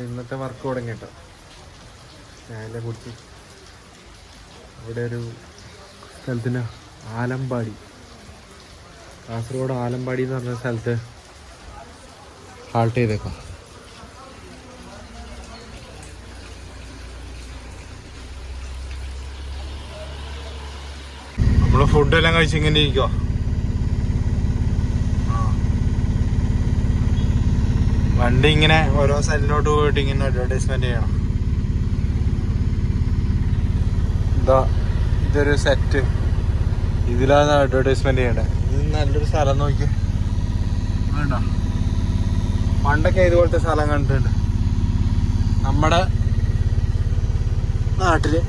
ഇന്നത്തെ വർക്ക് തുടങ്ങി കേട്ടോ. ചായനെ കുറിച്ച് ഇവിടെ ഒരു സ്ഥലത്തിന് ആലമ്പാടി, കാസർഗോഡ് ആലമ്പാടി എന്ന് പറഞ്ഞ സ്ഥലത്ത് ഹാൾട്ട് ചെയ്തേക്കാം. നമ്മള് ഫുഡെല്ലാം കഴിച്ചിങ്ങനെ ഇരിക്കുക. വണ്ടി ഇങ്ങനെ ഓരോ സ്ഥലത്തോട്ട് പോയിട്ട് ഇങ്ങനെ അഡ്വർടൈസ്മെന്റ് ചെയ്യണം. ഇതൊരു സെറ്റ്, ഇതിലാണ് അഡ്വർടൈസ്മെന്റ് ചെയ്യണ്ടത്. ഇത് നല്ലൊരു സ്ഥലം നോക്കി വേണ്ട. പണ്ടൊക്കെ ഇതുപോലത്തെ സ്ഥലം കണ്ടിട്ടുണ്ട് നമ്മുടെ നാട്ടില്.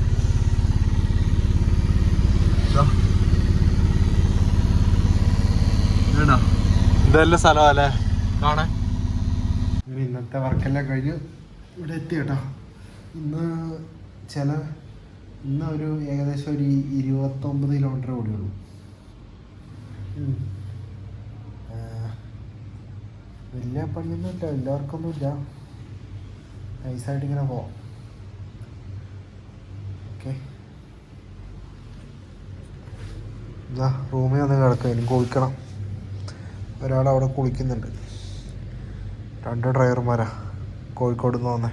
വേണ്ട, ഇതെല്ലാം സ്ഥലമല്ലേ കാണാൻ. ഇന്നത്തെ വർക്കെല്ലാം കഴിഞ്ഞ് ഇവിടെ എത്തി കേട്ടോ. ഇന്ന് ഒരു ഏകദേശം ഒരു 29 കിലോമീറ്റർ ഓടിയുള്ളൂ. വലിയ പണിയൊന്നുമില്ല, എല്ലാവർക്കൊന്നുമില്ല. നൈസായിട്ട് ഇങ്ങനെ പോവാം. ഓക്കെ, ഇതാ റൂമിൽ വന്ന് കിടക്കുക. ഇനി കുളിക്കണം. ഒരാളവിടെ കുളിക്കുന്നുണ്ട്. 2 ഡ്രൈവർമാരാ കോഴിക്കോട് നിന്ന് വന്നേ.